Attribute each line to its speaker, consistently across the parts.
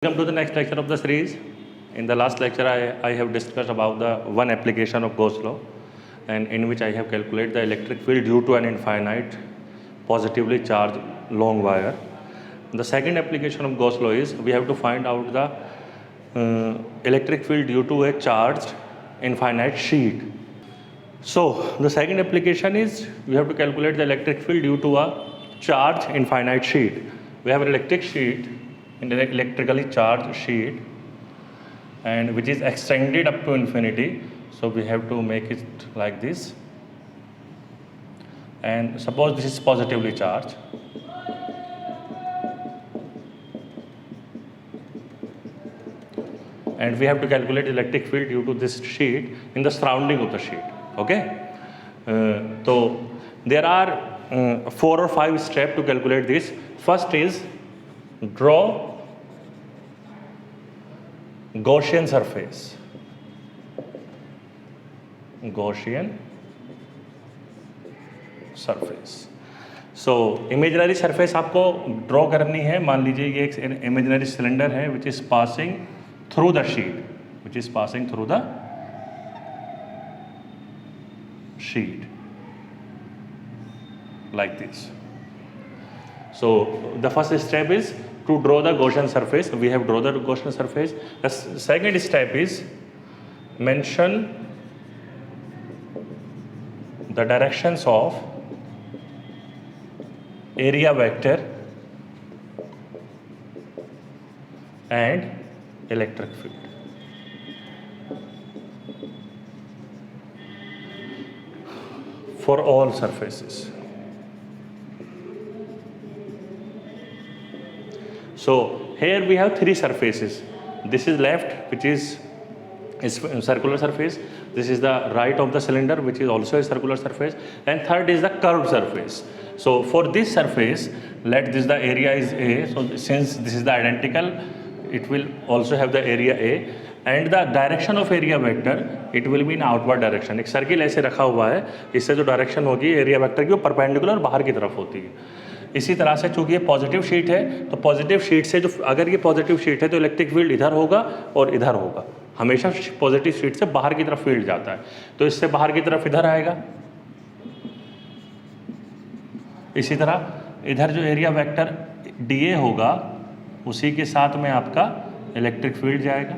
Speaker 1: Welcome to the next lecture of the series. In the last lecture, I have discussed about the one application of Gauss law, and in which I have calculated the electric field due to an infinite positively charged long wire. The second application of Gauss law is we have to find out the electric field due to a charged infinite sheet. So the second application is we have to calculate the electric field due to a charged infinite sheet. We have an electric sheet, an electrically charged sheet, and which is extended up to infinity. So we have to make it like this, and suppose this is positively charged. And we have to calculate electric field due to this sheet in the surrounding of the sheet. Okay? So there are 4 or 5 steps to calculate this. First is draw Gaussian surface. Gaussian surface. So imaginary surface आपको draw करनी है. मान लीजिए ये एक imaginary cylinder है which is passing through the sheet. Which is passing through the sheet like this. So the first step is to draw the Gaussian surface. We have drawn the Gaussian surface. The second step is mention the directions of area vector and electric field. For all surfaces. So here we have 3 surfaces. This is left, which is circular surface. This is the right of the cylinder, which is also a circular surface. And third is the curved surface. So for this surface, let this the area is A. So since this is the identical, it will also have the area A. And the direction of area vector, it will be in outward direction. एक circle ऐसे रखा हुआ है, इससे जो direction होगी area vector की वो परपेंडिकुलर बाहर की तरफ होती है. इसी तरह से चूंकि ये पॉजिटिव शीट है, तो पॉजिटिव शीट से जो अगर ये पॉजिटिव शीट है तो इलेक्ट्रिक फील्ड इधर होगा और इधर होगा. हमेशा पॉजिटिव शीट से बाहर की तरफ फील्ड जाता है, तो इससे बाहर की तरफ इधर आएगा. इसी तरह इधर जो एरिया वेक्टर DA होगा उसी के साथ में आपका इलेक्ट्रिक फील्ड जाएगा.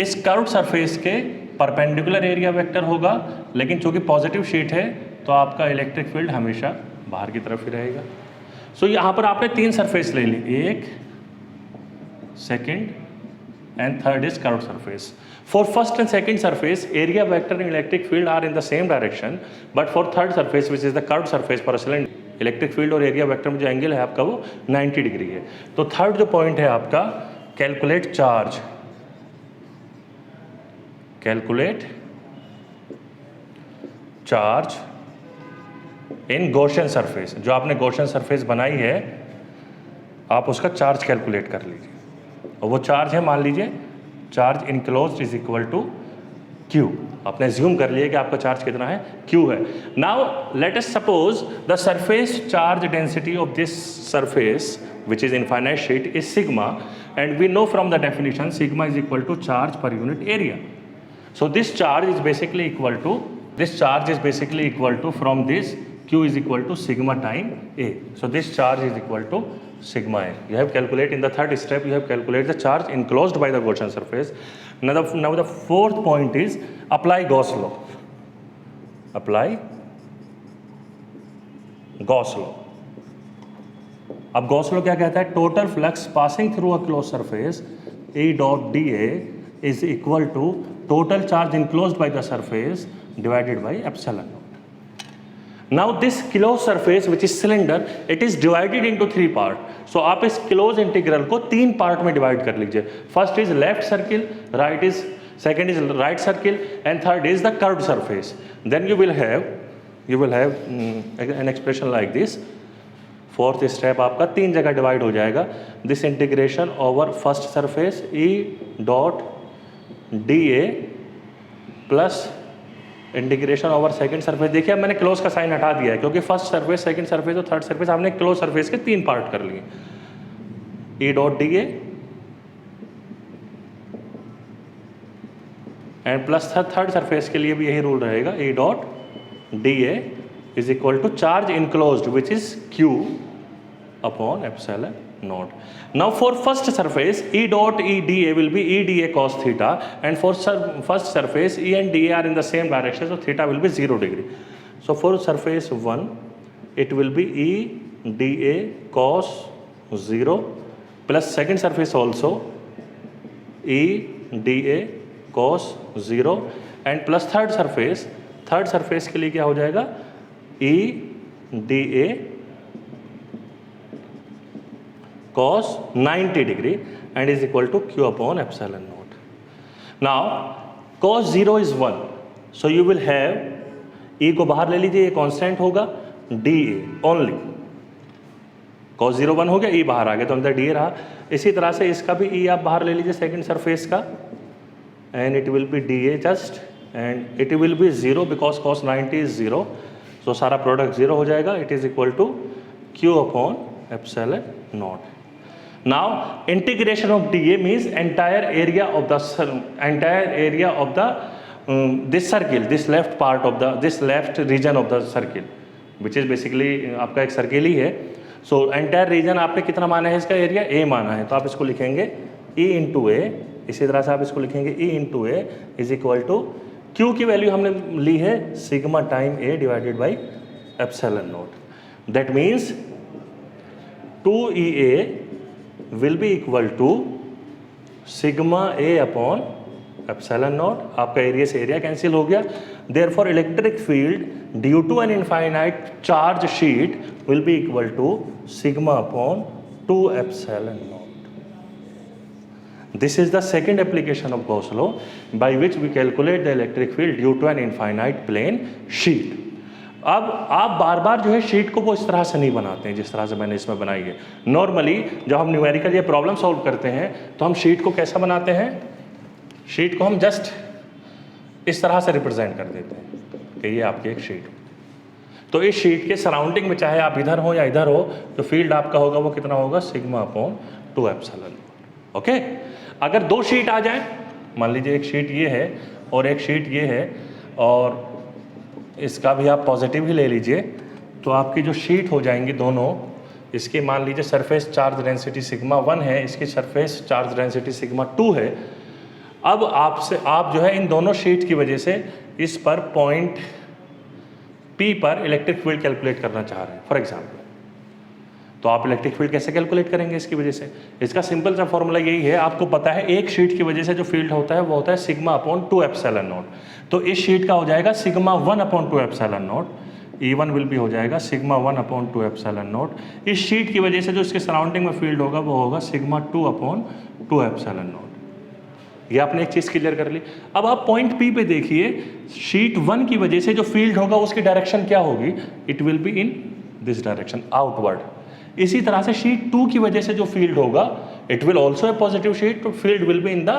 Speaker 1: इस कर्व्ड सरफेस के परपेंडिकुलर एरिया वेक्टर होगा, लेकिन चूंकि पॉजिटिव शीट है तो आपका इलेक्ट्रिक फील्ड हमेशा बाहर की तरफ ही रहेगा. सो यहाँ पर आपने 3 सरफेस ले ली, एक, second and third is curved surface. For first and second surface area vector and electric field are in the same direction, but for third surface which is the curved surface for a cylinder, electric field और area vector में जो angle है आपका वो 90 degree है. तो third जो point है आपका calculate charge. Calculate charge in Gaussian surface. जो आपने गॉसियन सरफेस बनाई है आप उसका चार्ज कैलकुलेट कर लीजिए. और वो चार्ज है, मान लीजिए charge enclosed is equal to Q. आपने ज्यूम कर लिया कि आपका चार्ज कितना है, Q है. Now let us suppose the surface charge density of this surface which is infinite sheet is sigma, and we know from the definition sigma is equal to charge per unit area. So this charge is basically equal to from this Q is equal to sigma time A. So this charge is equal to sigma A. You have calculated in the third step, you have calculated the charge enclosed by the Gaussian surface. Now the fourth point is apply Gauss law. Apply Gauss law. अब Gauss law क्या कहता है? Total flux passing through a close surface E dot dA is equal to total charge enclosed by the surface divided by epsilon not. Now this close surface which is cylinder, it is divided into 3 part. So आप इस close integral को 3 part में divide कर लीजिए. First is left circle, second is right circle, and third is the curved surface. Then you will have an expression like this. Fourth step आपका 3 जगह divide हो जाएगा. This integration over first surface E dot dA plus integration over second surface. देखिए अब मैंने close का sign हटा दिया है क्योंकि फर्स्ट सरफेस, सेकंड सरफेस और थर्ड सरफेस हमने क्लोज सरफेस के 3 पार्ट कर लिए। E dot D A and plus third surface के लिए भी यही रूल रहेगा, E dot D A is equal to charge enclosed which is Q upon epsilon naught. Now for first surface E dot E dA will be E dA cos theta, and for first surface E and dA are in the same direction, so theta will be 0 degree. So for surface 1 it will be E dA cos 0 plus second surface also E dA cos 0 and plus third surface के लिए क्या हो जाएगा, E dA cos 90 degree and is equal to Q upon epsilon naught. Now cos 0 is 1, so you will have E को बाहर ले लीजिए, ये कांस्टेंट होगा, dA ओनली. cos 0 1 हो गया, E बाहर आ गया तो अंदर dA रहा. इसी तरह से इसका भी E आप बाहर ले लीजिए सेकंड सरफेस का, and it will be dA just and it will be 0 because cos 90 is 0, so सारा प्रोडक्ट 0 हो जाएगा. It is equal to Q upon epsilon naught. Now integration of dA means entire area of the this circle, this left part of this left region of the circle, which is basically आपका एक circle ही है. So entire region आपने कितना माना है इसका area, A माना है, तो आप इसको लिखेंगे E into A. इसी तरह से आप इसको लिखेंगे E into A is equal to Q की वैल्यू हमने ली है sigma time A divided by epsilon not. That means 2EA will be equal to sigma A upon epsilon naught. आपका एरिया से एरिया कैंसिल हो गया. Therefore electric field due to an infinite charge sheet will be equal to sigma upon 2 epsilon naught. This is the second application of Gauss law by which we calculate the electric field due to an infinite plane sheet. अब आप बार बार जो है sheet को वो इस तरह से नहीं बनाते हैं जिस तरह से मैंने इसमें बनाई है. नॉर्मली जब हम न्यूमेरिकल ये प्रॉब्लम सॉल्व करते हैं तो हम शीट को कैसा बनाते हैं, शीट को हम जस्ट इस तरह से रिप्रेजेंट कर देते हैं कि ये आपकी एक शीट. तो इस शीट के सराउंडिंग में चाहे आप इधर हो या इधर हो, तो फील्ड आपका होगा वो कितना होगा, सिग्मा अपॉन 2 एप्सिलॉन. ओके. अगर दो शीट आ जाए, मान लीजिए एक शीट ये है और एक शीट ये है, और इसका भी आप पॉजिटिव ही ले लीजिए, तो आपकी जो शीट हो जाएंगी दोनों, इसकी मान लीजिए सरफेस चार्ज डेंसिटी सिग्मा 1 है, इसकी सरफेस चार्ज डेंसिटी सिग्मा 2 है. अब आप जो है इन दोनों शीट की वजह से इस पर पॉइंट P पर इलेक्ट्रिक फील्ड कैलकुलेट करना चाह रहे हैं फॉर एग्जाम्पल. तो आप इलेक्ट्रिक फील्ड कैसे कैलकुलेट करेंगे इसकी वजह से, इसका सिंपल सा फॉर्मूला यही है. आपको पता है एक शीट की वजह से जो फील्ड होता है वो होता है सिग्मा अपॉन 2 एप्सिलॉन नॉट. तो इस शीट का हो जाएगा sigma 1 upon 2 epsilon not. E1 will भी हो जाएगा सिग्मा 1 अपॉन 2 एप्सिलॉन नॉट. इस शीट की वजह से जो इसके सराउंडिंग में फील्ड होगा वो होगा सिग्मा 2 अपॉन 2 एप्सिलॉन नॉट. ये आपने एक चीज़ क्लियर कर ली. अब आप पॉइंट P पे देखिए, शीट 1 की वजह से जो फील्ड होगा उसकी डायरेक्शन क्या होगी, it will be in this direction, outward. इसी तरह से शीट 2 की वजह से जो फील्ड होगा, it will also a positive sheet, तो field will be in the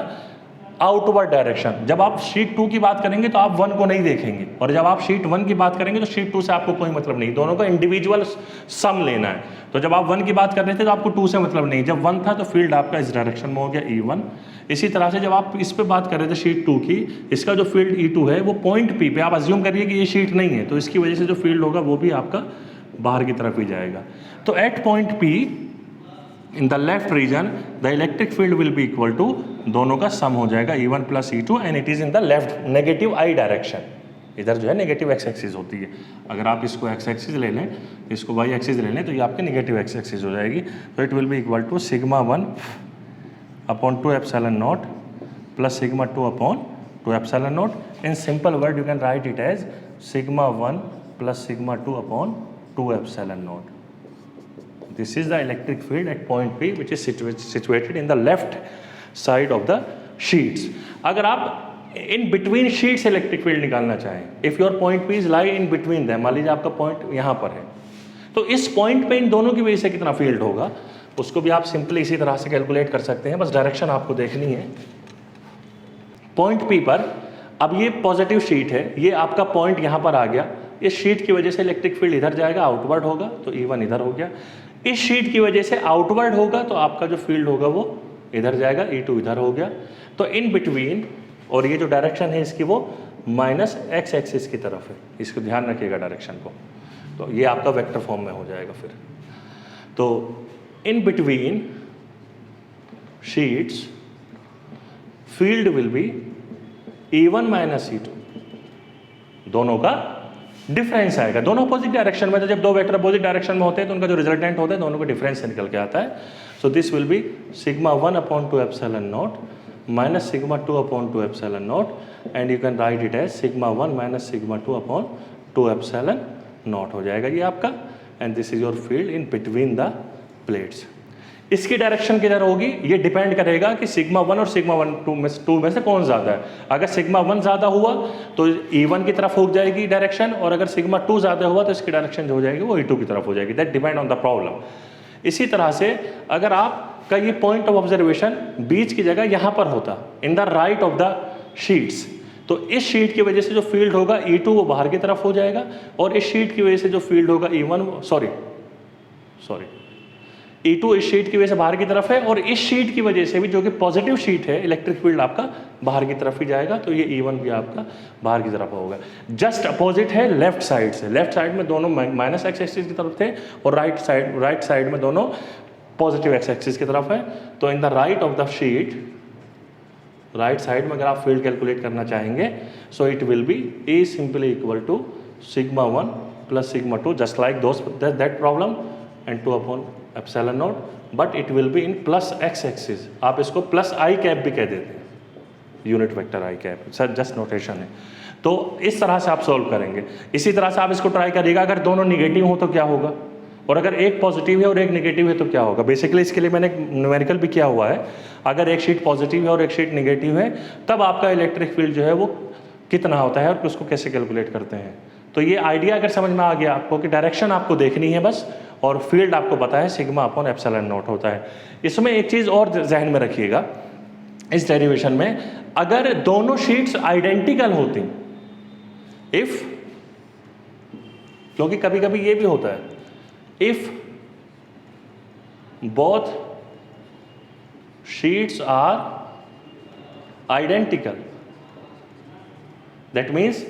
Speaker 1: outward direction. जब आप शीट 2 की बात करेंगे तो आप 1 को नहीं देखेंगे, और जब आप शीट 1 की बात करेंगे तो शीट 2 से आपको कोई मतलब नहीं, दोनों का इंडिविजुअल सम लेना है. तो जब आप 1 की बात कर रहे थे तो आपको 2 से मतलब नहीं, जब 1 था तो फील्ड आपका इस डायरेक्शन में हो गया E1. इसी तरह से जब आप इस पे बात कर रहे थे शीट 2 की, इसका जो फील्ड E2 है वो पॉइंट P पे, आप अज्यूम करिए कि ये शीट नहीं है, तो इसकी वजह से जो फील्ड होगा वो भी आपका बाहर की तरफ ही जाएगा. तो at point P in the left region the electric field will be equal to, दोनों का सम हो जाएगा E1 plus E2 and it is in the left negative I direction. इधर जो है नेगेटिव एक्स एक्सिस होती है. अगर आप इसको एक्स एक्सिस ले लें, इसको वाई एक्सिस ले लें, तो ये आपकी नेगेटिव एक्स एक्सिस हो जाएगी. तो it will be equal to sigma 1 upon 2 epsilon naught plus sigma 2 upon 2 epsilon naught. In simple word you can write it as sigma 1 plus sigma 2 upon 2 epsilon naught. This is the electric field at point P which is situated in the left side of the sheets. अगर आप in between sheets electric field निकालना चाहें, if your point P is lie in between them, मान लीजिए आपका point यहाँ पर है, तो इस पॉइंट पे इन दोनों की वजह से कितना फील्ड होगा उसको भी आप सिंपली इसी तरह से कैलकुलेट कर सकते हैं. बस डायरेक्शन आपको देखनी है. पॉइंट P पर अब ये पॉजिटिव शीट है, ये आपका पॉइंट यहाँ पर आ गया, इस शीट की वजह से इलेक्ट्रिक फील्ड इधर जाएगा, आउटवर्ड होगा, तो E1 इधर हो गया. इस शीट की वजह से आउटवर्ड होगा तो आपका जो फील्ड होगा वो इधर जाएगा, E2 इधर हो गया। तो इन बिटवीन, और ये जो डायरेक्शन है इसकी वो माइनस एक्स एक्सिस की तरफ है, इसको ध्यान रखिएगा डायरेक्शन को। तो ये आपका वेक्टर फॉर्म में हो जाएगा फिर। तो in between sheets field will B E1 minus E2, दोनों का डिफरेंस आएगा, दोनों अपोजिट डायरेक्शन में। तो जब दो वेक्टर अपोजिट डायरेक्शन में होते हैं तो उनका जो रिजल्टेंट होता है दोनों का डिफरेंस निकल के आता है। So this will be sigma 1 upon 2 epsilon naught minus sigma 2 upon 2 epsilon naught, and you can write it as sigma 1 minus sigma 2 upon 2 epsilon naught हो जाएगा ये आपका। And this is your field in between the plates. इसकी direction किधर होगी ये depend करेगा कि सिग्मा 1 और सिग्मा 2 में से कौन ज़्यादा है। अगर सिग्मा 1 ज़्यादा हुआ तो E1 की तरफ हो जाएगी डायरेक्शन, और अगर सिग्मा 2 ज़्यादा हुआ तो इसकी डायरेक्शन जो हो जाएगी वो E2 की तरफ हो जाएगी। That depend on the problem. इसी तरह से अगर आपका ये पॉइंट ऑफ ऑब्जर्वेशन बीच की जगह यहाँ पर होता, इन the right of the sheets, तो इस शीट की वजह से जो फील्ड होगा E2 वो बाहर की तरफ हो जाएगा, और इस शीट की वजह से जो फील्ड होगा E2 इस शीट की वजह से बाहर की तरफ है, और इस शीट की वजह से भी जो कि पॉजिटिव शीट है इलेक्ट्रिक फील्ड आपका बाहर की तरफ ही जाएगा। तो ये E1 भी आपका बाहर की तरफ होगा। जस्ट अपोजिट है लेफ्ट साइड से। लेफ्ट साइड में दोनों माइनस एक्स एक्सिस की तरफ थे, और राइट साइड में दोनों पॉजिटिव एक्स एक्सिस की तरफ है। तो in the right of the sheet, right side में अगर आप फील्ड कैलकुलेट करना चाहेंगे, so it will be E simply equal to sigma 1 plus sigma 2, just like that problem, and 2 upon epsilon not, but it will be in plus x axis. आप इसको plus I cap भी कह देते हैं, unit vector I cap, sir just notation है। तो इस तरह से आप सॉल्व करेंगे। इसी तरह से आप इसको ट्राई करिएगा, अगर दोनों निगेटिव हो तो क्या होगा, और अगर एक पॉजिटिव है और एक नेगेटिव है तो क्या होगा। बेसिकली इसके लिए मैंने एक न्यूमेरिकल भी किया हुआ है। अगर एक शीट पॉजिटिव है और एक शीट नेगेटिव है तब आपका इलेक्ट्रिक फील्ड जो है वो कितना होता है और उसको कैसे कैलकुलेट करते हैं। तो ये आइडिया अगर समझ में आ गया आपको कि डायरेक्शन आपको देखनी है बस, और फील्ड आपको पता है सिग्मा अपॉन एप्सिलॉन नॉट होता है। इसमें एक चीज़ और जहन में रखिएगा इस डेरिवेशन में, अगर दोनों शीट्स आइडेंटिकल होती, इफ, क्योंकि कभी कभी ये भी होता है, if both sheets are identical, that means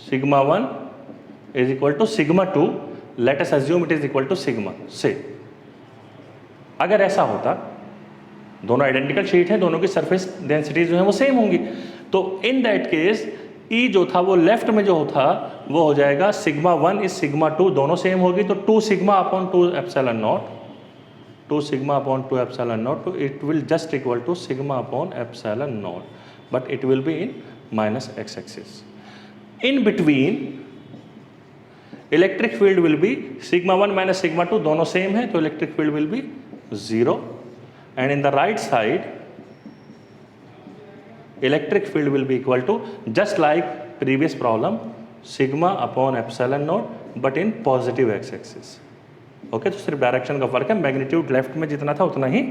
Speaker 1: sigma 1 is equal to sigma 2, let us assume it is equal to sigma से। अगर ऐसा होता, दोनों आइडेंटिकल शीट है, दोनों की सरफेस डेंसिटीज जो है वो सेम होंगी, तो इन दैट केस E जो था वो लेफ्ट में जो था वो हो जाएगा सिग्मा 1 इज सिग्मा 2, दोनों सेम होगी, तो 2 sigma upon 2 epsilon not, 2 sigma upon 2 epsilon not, तो it will just equal to sigma upon epsilon not, but it will be in minus X axis. In between electric field will be sigma 1 minus sigma 2, दोनों same है, तो electric field will be 0, and in the right side electric field will be equal to, just like previous problem, sigma upon epsilon naught, but in positive x axis. Okay, तो सिर्फ direction का फर्क है, magnitude left में जितना था उतना ही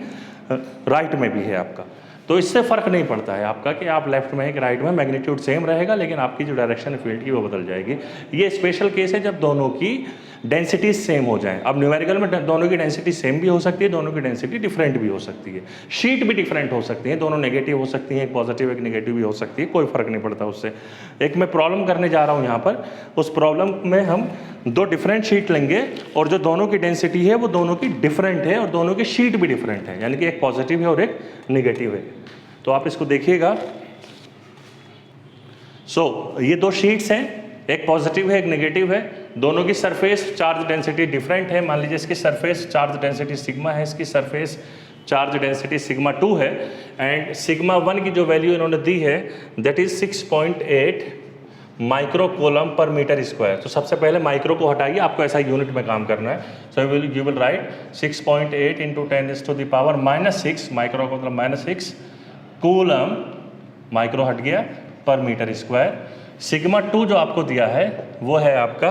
Speaker 1: right में भी है आपका। तो इससे फर्क नहीं पड़ता है आपका कि आप लेफ्ट में है कि राइट में, मैग्नीट्यूड सेम रहेगा, लेकिन आपकी जो डायरेक्शन है फील्ड की वो बदल जाएगी। ये स्पेशल केस है जब दोनों की डेंसिटी सेम हो जाए। अब न्यूमेरिकल में दोनों की डेंसिटी सेम भी हो सकती है, दोनों की डेंसिटी डिफरेंट भी हो सकती है, शीट भी डिफरेंट हो सकती है, दोनों नेगेटिव हो सकती हैं, एक पॉजिटिव एक नेगेटिव भी हो सकती है, कोई फर्क नहीं पड़ता उससे। एक मैं प्रॉब्लम करने जा रहा हूँ यहाँ पर, उस प्रॉब्लम में हम दो डिफरेंट शीट लेंगे और जो दोनों की डेंसिटी है वो दोनों की डिफरेंट है और दोनों की शीट भी डिफरेंट है, यानी कि एक पॉजिटिव है और एक नेगेटिव है। तो आप इसको देखिएगा। ये दो शीट्स हैं, एक पॉजिटिव है एक नेगेटिव है, दोनों की सरफेस चार्ज डेंसिटी डिफरेंट है। मान लीजिए इसकी सरफेस चार्ज डेंसिटी सिग्मा है, इसकी सरफेस चार्ज डेंसिटी सिग्मा 2 है, एंड सिग्मा 1 की जो वैल्यू इन्होंने दी है that is 6.8 micro coulomb per metre square. तो सबसे पहले माइक्रो को हटाइए, आपको ऐसा यूनिट में काम करना है। So you will write 6.8 into 10⁻⁻⁶, micro का मतलब -6 कूलम, माइक्रो हट गया, पर मीटर स्क्वायर। सिग्मा 2 जो आपको दिया है वो है आपका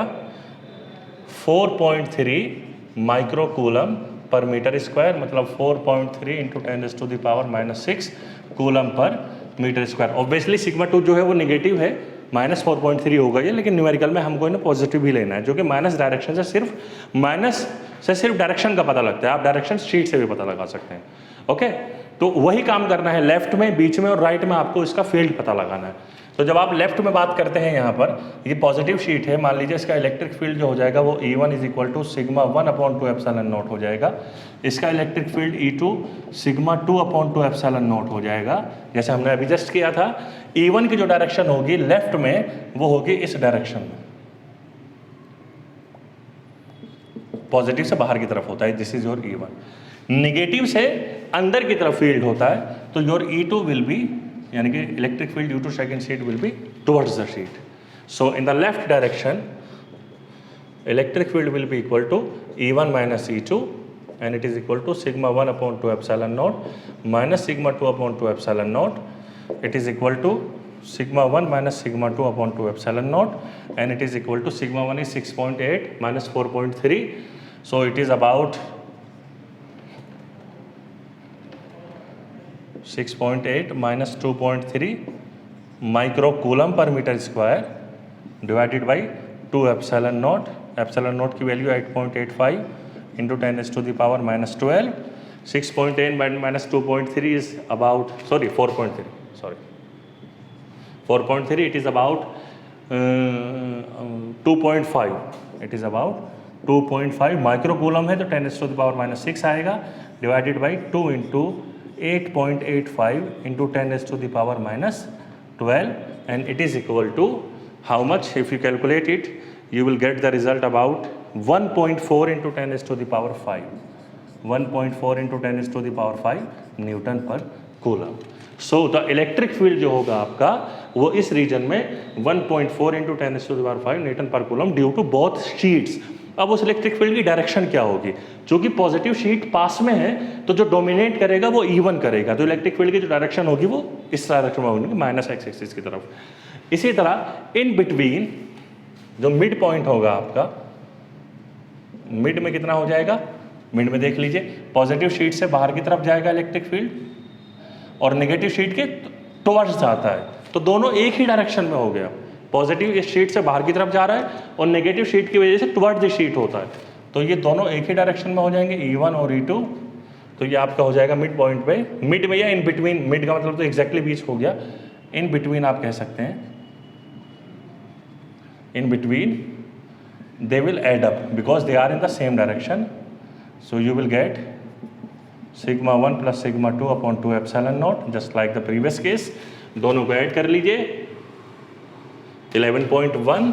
Speaker 1: 4.3 micro coulomb per metre square, मतलब 4.3 into 10⁻⁻⁶ coulomb per metre square. Obviously sigma 2 जो है वो निगेटिव है, -4.3 होगा ये, लेकिन न्यूमेरिकल में हमको इन्हें पॉजिटिव ही लेना है, जो कि माइनस डायरेक्शन से सिर्फ माइनस से सिर्फ डायरेक्शन का पता लगता है, आप डायरेक्शन शीट से भी पता लगा सकते हैं। ओके, तो वही काम करना है, लेफ्ट में, बीच में और राइट में आपको इसका फील्ड पता लगाना है। तो जब आप लेफ्ट में बात करते हैं यहाँ पर, ये पॉजिटिव शीट है, मान लीजिए इसका इलेक्ट्रिक फील्ड जो हो जाएगा वो E1 is equal to sigma 1/2 epsilon naught हो जाएगा। इसका electric field E2 sigma 2/2 epsilon naught हो जाएगा, जैसे हमने अभी जस्ट किया था। E1 की जो डायरेक्शन होगी लेफ्ट में वो होगी इस डायरेक्शन में, पॉजिटिव से बाहर की तरफ होता है, this is your E1। Negative से अंदर की तरफ फील्ड होता है, तो योर E2 विल बी, यानी कि electric field due to second sheet will be towards the sheet. So in the left direction electric field will be equal to E1 minus E2 and it is equal to sigma 1/2 epsilon naught minus sigma 2/2 epsilon naught. It is equal to sigma 1 minus sigma 2/2 epsilon naught, and it is equal to sigma 1 is 6.8 minus 4.3. So it is about 6.8 minus 2.3 micro coulomb per meter square divided by 2 epsilon naught. Epsilon naught की value 8.85 into 10 raised to the power minus 12. 6.8 minus 2.3 is about, sorry, 4.3, sorry, 4.3, it is about 2.5, it is about 2.5 micro coulomb है, तो 10 raised to the power minus 6 आएगा, divided by 2 into 8.85 into 10 raised to the power minus 12, and it is equal to how much? If you calculate it, you will get the result about 1.4 into 10 raised to the power 5, 1.4 into 10 raised to the power 5 newton per coulomb. So the electric field जो होगा आपका वो इस reason में 1.4 into 10 raised to the power 5 newton per coulomb due to both sheets. अब उस electric field की direction क्या होगी? क्योंकि पॉजिटिव शीट पास में है, तो जो डोमिनेट करेगा वो E1 करेगा, तो इलेक्ट्रिक फील्ड की जो डायरेक्शन होगी वो इस डायरेक्शन में होगी, माइनस एक्स एक्सिस की तरफ। इसी तरह इन बिटवीन जो मिड पॉइंट होगा आपका, मिड में कितना हो जाएगा? मिड में देख लीजिए, पॉजिटिव शीट से बाहर की तरफ जाएगा इलेक्ट्रिक फील्ड और नेगेटिव शीट के टुवर्ड्स जाता है, तो दोनों एक ही डायरेक्शन में हो गया। पॉजिटिव इस शीट से बाहर की तरफ जा रहा है और नेगेटिव शीट की वजह से टुवर्ड्स द शीट होता है, तो ये दोनों एक ही डायरेक्शन में हो जाएंगे, E1 और E2। तो ये आपका हो जाएगा मिड पॉइंट पे, मिड में या इन बिटवीन, मिड का मतलब तो एग्जैक्टली बीच हो गया, इन बिटवीन आप कह सकते हैं, in between they will add up because they are in the same direction. So you will get sigma 1 plus sigma 2/2 epsilon naught, just like the previous case. दोनों को ऐड कर लीजिए, 11.1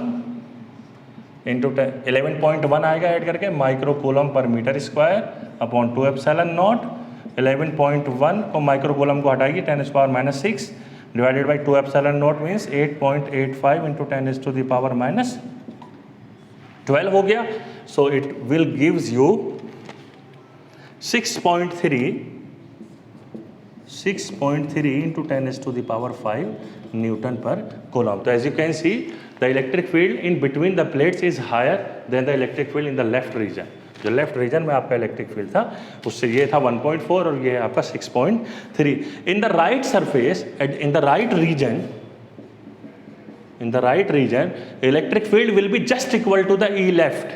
Speaker 1: इंटू 11.1 आएगा add करके micro coulomb per metre square upon 2 epsilon naught. 11.1 को micro coulomb को हटाइए, 10 to the power minus 6 divided by 2 epsilon naught means 8.85 into 10 to the power minus 12 हो गया। So it will gives you 6.3 into 10 to the power 5 Newton per coulomb. So as you can see, the electric field in between the plates is higher than the electric field in the left region. जो left reason में आपका electric field था उससे ये था 1.4 और ये आपका 6.3। In the right surface, in the right region electric field will be just equal to the E left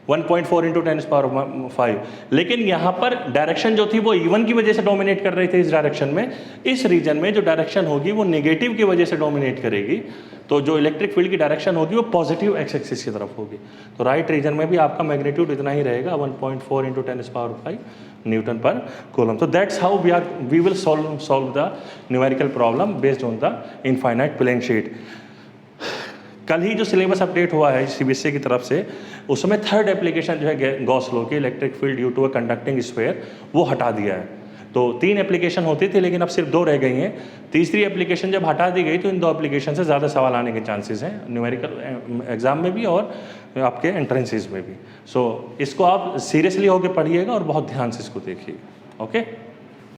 Speaker 1: 1.4 into 10 to the power 5, लेकिन यहाँ पर डायरेक्शन जो थी वो E1 की वजह से डोमिनेट कर रही थी इस डायरेक्शन में। इस रीजन में जो डायरेक्शन होगी वो नेगेटिव की वजह से डोमिनेट करेगी, तो जो इलेक्ट्रिक फील्ड की डायरेक्शन होगी वो पॉजिटिव एक्स एक्सिस की तरफ होगी। तो राइट रीजन में भी आपका मैग्नीट्यूड इतना ही रहेगा 1.4 into 10 to the power 5 newton per coulomb. तो that's how we will solve the numerical problem based on the infinite plane sheet. कल ही जो सिलेबस अपडेट हुआ है CBSE की तरफ से, उसमें थर्ड एप्लीकेशन जो है गॉस लॉ की electric field due to a conducting sphere वो हटा दिया है। तो 3 एप्लीकेशन होती थी लेकिन अब सिर्फ 2 रह गई हैं। तीसरी एप्लीकेशन जब हटा दी गई तो इन 2 एप्लीकेशन से ज़्यादा सवाल आने के चांसेस हैं न्यूमेरिकल एग्जाम में भी और आपके एंट्रेंसेस में भी। सो इसको आप सीरियसली होकर पढ़िएगा और बहुत ध्यान से इसको देखिएगा। ओके।